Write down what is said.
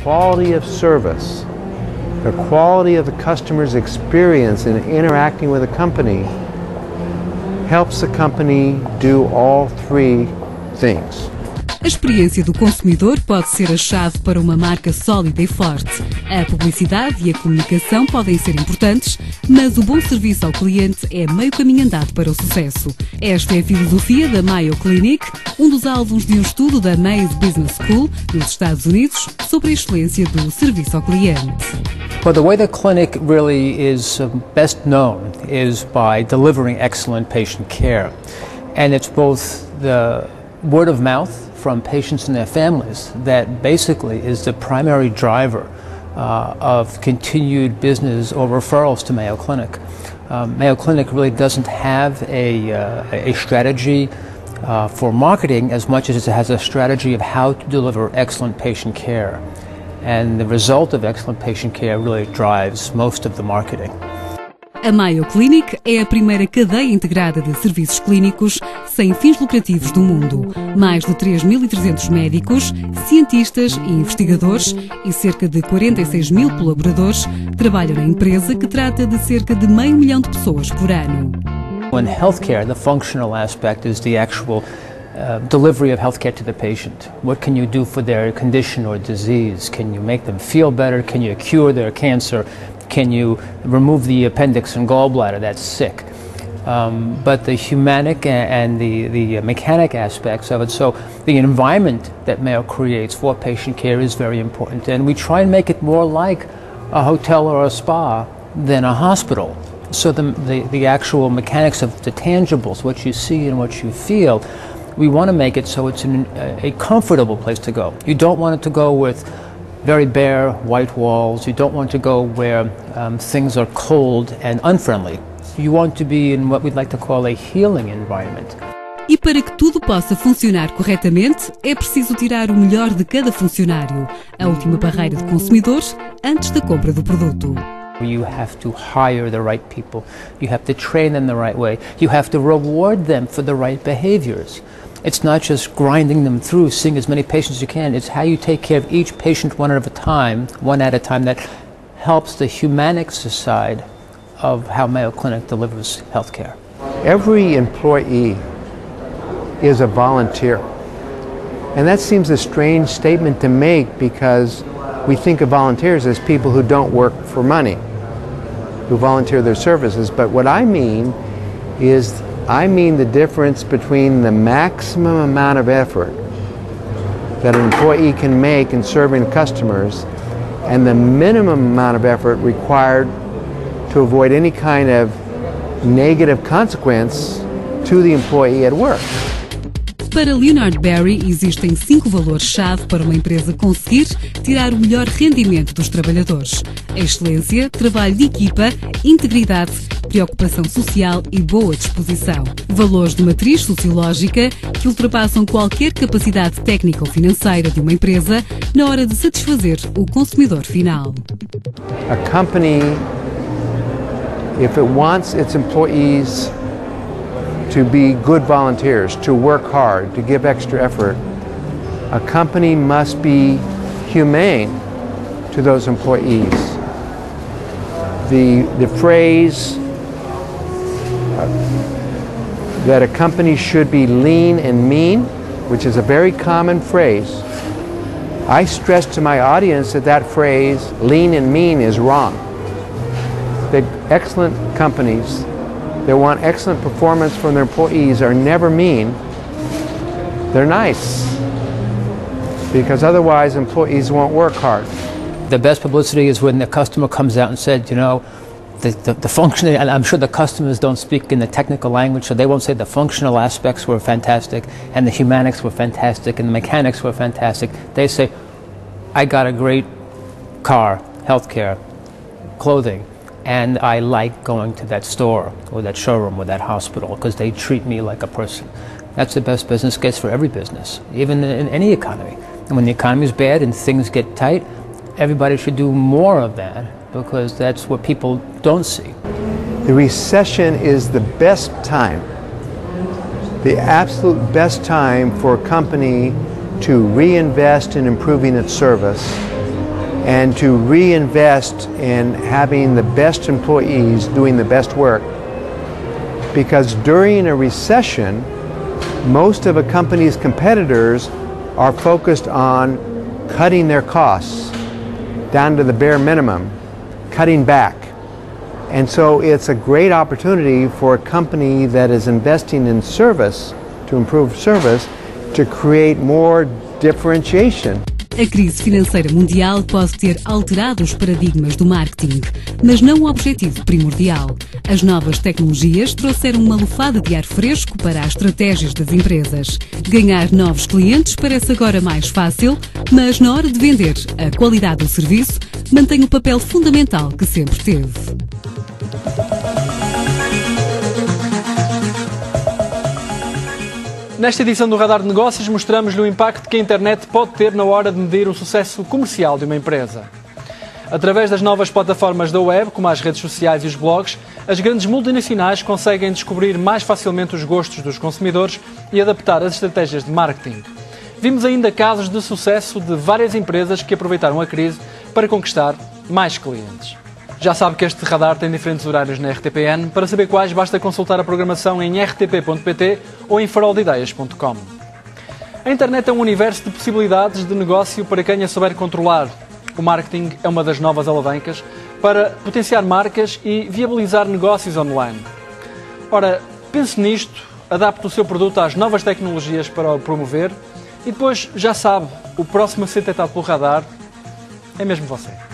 quality of service, the quality of the customer's experience in interacting with a company helps the company do all three things. A experiência do consumidor pode ser a chave para uma marca sólida e forte. A publicidade e a comunicação podem ser importantes, mas o bom serviço ao cliente é meio caminho andado para o sucesso. Esta é a filosofia da Mayo Clinic, um dos alvos de um estudo da Mayo Business School, nos Estados Unidos, sobre a excelência do serviço ao cliente. Well, the way the clinic really is best known is by delivering excellent patient care. And it's both the word of mouth from patients and their families that basically is the primary driver of continued business or referrals to Mayo Clinic. Mayo Clinic really doesn't have a strategy for marketing as much as it has a strategy of how to deliver excellent patient care. And the result of excellent patient care really drives most of the marketing. A Mayo Clinic é a primeira cadeia integrada de serviços clínicos sem fins lucrativos do mundo. Mais de 3.300 médicos, cientistas e investigadores e cerca de 46 mil colaboradores trabalham na empresa que trata de cerca de 500 mil de pessoas por ano. In healthcare, the functional aspect is the actual delivery of healthcare to the patient. What can you do for their condition or disease? Can you make them feel better? Can you cure their cancer? Can you remove the appendix and gallbladder that's sick? But the humanic and the mechanic aspects of it, so the environment that Mayo creates for patient care is very important. And we try and make it more like a hotel or a spa than a hospital. So the actual mechanics of the tangibles, what you see and what you feel, we want to make it so it's a comfortable place to go. You don't want it to go with very bare white walls. You don't want to go where things are cold and unfriendly. You want to be in what we'd like to call a healing environment. E para que tudo possa funcionar corretamente, é preciso tirar o melhor de cada funcionário, a última barreira de consumidores antes da compra do produto. You have to hire the right people. You have to train them the right way. You have to reward them for the right behaviors. It's not just grinding them through, seeing as many patients as you can. It's how you take care of each patient one at a time, that helps the humanic side of how Mayo Clinic delivers healthcare. Every employee is a volunteer. And that seems a strange statement to make because we think of volunteers as people who don't work for money, who volunteer their services. But what I mean is the difference between the maximum amount of effort that an employee can make in serving customers and the minimum amount of effort required to avoid any kind of negative consequence to the employee at work. Para Leonard Berry, existem 5 valores-chave para uma empresa conseguir tirar o melhor rendimento dos trabalhadores: a excelência, trabalho de equipa, integridade, preocupação social e boa disposição. Valores de matriz sociológica que ultrapassam qualquer capacidade técnica ou financeira de uma empresa na hora de satisfazer o consumidor final. A company, if it wants its employees to be good volunteers, to work hard, to give extra effort, a company must be humane to those employees. The phrase that a company should be lean and mean, which is a very common phrase, I stress to my audience that phrase, lean and mean, is wrong. That excellent companies that want excellent performance from their employees are never mean. They're nice, because otherwise employees won't work hard. The best publicity is when the customer comes out and said, you know, the functional, and I'm sure the customers don't speak in the technical language, so they won't say the functional aspects were fantastic and the humanics were fantastic and the mechanics were fantastic. They say, I got a great car, healthcare, clothing, and I like going to that store or that showroom or that hospital because they treat me like a person. That's the best business case for every business, even in any economy. And when the economy is bad and things get tight, everybody should do more of that because that's what people don't see. The recession is the best time, the absolute best time for a company to reinvest in improving its service and to reinvest in having the best employees doing the best work. Because during a recession, most of a company's competitors are focused on cutting their costs down to the bare minimum, cutting back. And so it's a great opportunity for a company that is investing in service, to improve service, to create more differentiation. A crise financeira mundial pode ter alterado os paradigmas do marketing, mas não o objetivo primordial. As novas tecnologias trouxeram uma lufada de ar fresco para as estratégias das empresas. Ganhar novos clientes parece agora mais fácil, mas na hora de vender, a qualidade do serviço mantém o papel fundamental que sempre teve. Nesta edição do Radar de Negócios mostramos-lhe o impacto que a internet pode ter na hora de medir o sucesso comercial de uma empresa. Através das novas plataformas da web, como as redes sociais e os blogs, as grandes multinacionais conseguem descobrir mais facilmente os gostos dos consumidores e adaptar as estratégias de marketing. Vimos ainda casos de sucesso de várias empresas que aproveitaram a crise para conquistar mais clientes. Já sabe que este radar tem diferentes horários na RTPN. Para saber quais, basta consultar a programação em rtp.pt ou em faroldeideias.com. A internet é um universo de possibilidades de negócio para quem a souber controlar. O marketing é uma das novas alavancas para potenciar marcas e viabilizar negócios online. Ora, pense nisto, adapte o seu produto às novas tecnologias para o promover e depois, já sabe, o próximo a ser detectado pelo radar é mesmo você.